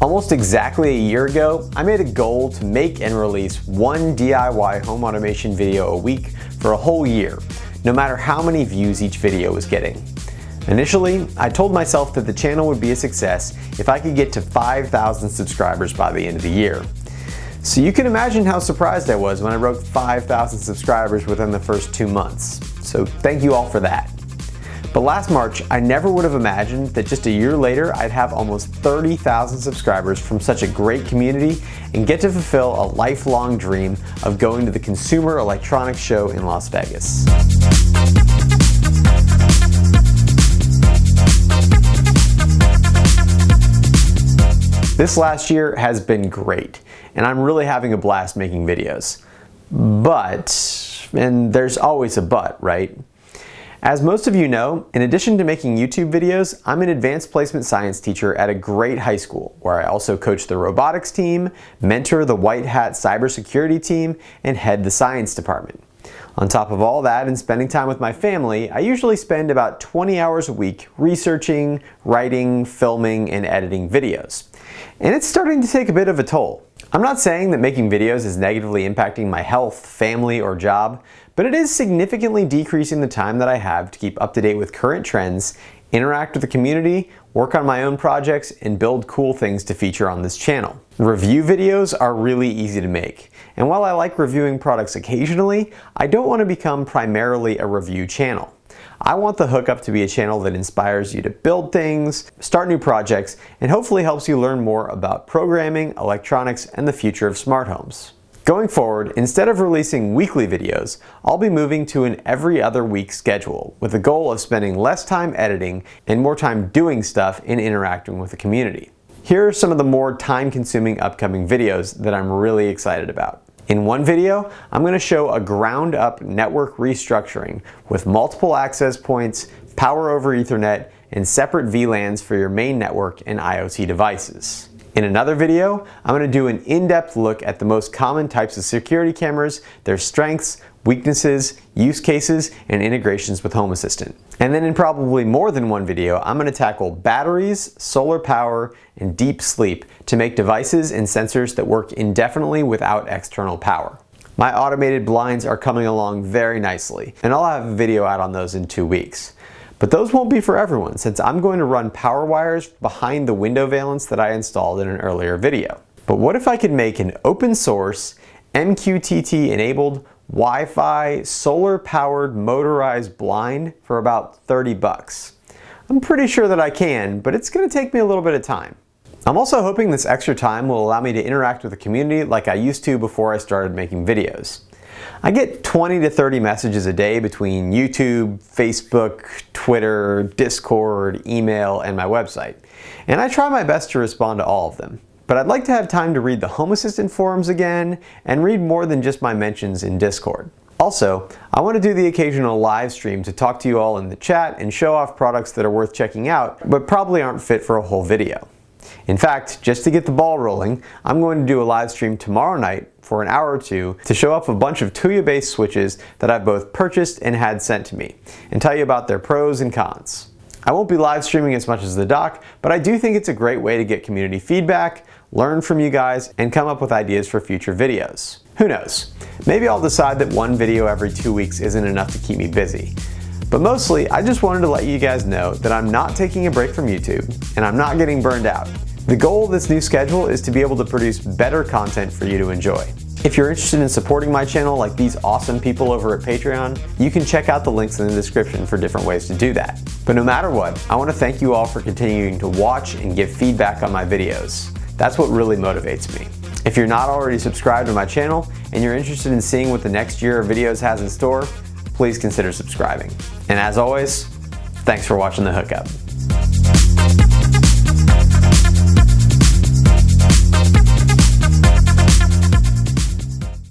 Almost exactly a year ago, I made a goal to make and release one DIY home automation video a week for a whole year, no matter how many views each video was getting. Initially, I told myself that the channel would be a success if I could get to 5,000 subscribers by the end of the year. So you can imagine how surprised I was when I broke 5,000 subscribers within the first 2 months. So thank you all for that. But last March, I never would have imagined that just a year later, I'd have almost 30,000 subscribers from such a great community and get to fulfill a lifelong dream of going to the Consumer Electronics Show in Las Vegas. This last year has been great, and I'm really having a blast making videos. But, and there's always a but, right? As most of you know, in addition to making YouTube videos, I'm an advanced placement science teacher at a great high school where I also coach the robotics team, mentor the White Hat cybersecurity team, and head the science department. On top of all that and spending time with my family, I usually spend about 20 hours a week researching, writing, filming, and editing videos. And it's starting to take a bit of a toll. I'm not saying that making videos is negatively impacting my health, family, or job, but it is significantly decreasing the time that I have to keep up to date with current trends, interact with the community, work on my own projects, and build cool things to feature on this channel. Review videos are really easy to make, and while I like reviewing products occasionally, I don't want to become primarily a review channel. I want the Hookup to be a channel that inspires you to build things, start new projects, and hopefully helps you learn more about programming, electronics, and the future of smart homes. Going forward, instead of releasing weekly videos, I'll be moving to an every other week schedule with the goal of spending less time editing and more time doing stuff and interacting with the community. Here are some of the more time-consuming upcoming videos that I'm really excited about. In one video, I'm going to show a ground-up network restructuring with multiple access points, power over Ethernet, and separate VLANs for your main network and IoT devices. In another video, I'm going to do an in-depth look at the most common types of security cameras, their strengths, weaknesses, use cases, and integrations with Home Assistant. And then in probably more than one video, I'm going to tackle batteries, solar power, and deep sleep to make devices and sensors that work indefinitely without external power. My automated blinds are coming along very nicely, and I'll have a video out on those in 2 weeks. But those won't be for everyone, since I'm going to run power wires behind the window valance that I installed in an earlier video. But what if I could make an open source, MQTT enabled, Wi-Fi, solar powered motorized blind for about 30 bucks? I'm pretty sure that I can, but it's going to take me a little bit of time. I'm also hoping this extra time will allow me to interact with the community like I used to before I started making videos. I get 20 to 30 messages a day between YouTube, Facebook, Twitter, Discord, email, and my website. And I try my best to respond to all of them. But I'd like to have time to read the Home Assistant forums again and read more than just my mentions in Discord. Also, I want to do the occasional live stream to talk to you all in the chat and show off products that are worth checking out, but probably aren't fit for a whole video. In fact, just to get the ball rolling, I'm going to do a live stream tomorrow night for an hour or two to show off a bunch of Tuya-based switches that I've both purchased and had sent to me, and tell you about their pros and cons. I won't be live streaming as much as the doc, but I do think it's a great way to get community feedback, learn from you guys, and come up with ideas for future videos. Who knows? Maybe I'll decide that one video every 2 weeks isn't enough to keep me busy. But mostly, I just wanted to let you guys know that I'm not taking a break from YouTube, and I'm not getting burned out. The goal of this new schedule is to be able to produce better content for you to enjoy. If you're interested in supporting my channel like these awesome people over at Patreon, you can check out the links in the description for different ways to do that. But no matter what, I want to thank you all for continuing to watch and give feedback on my videos. That's what really motivates me. If you're not already subscribed to my channel and you're interested in seeing what the next year of videos has in store, please consider subscribing. And as always, thanks for watching The Hookup.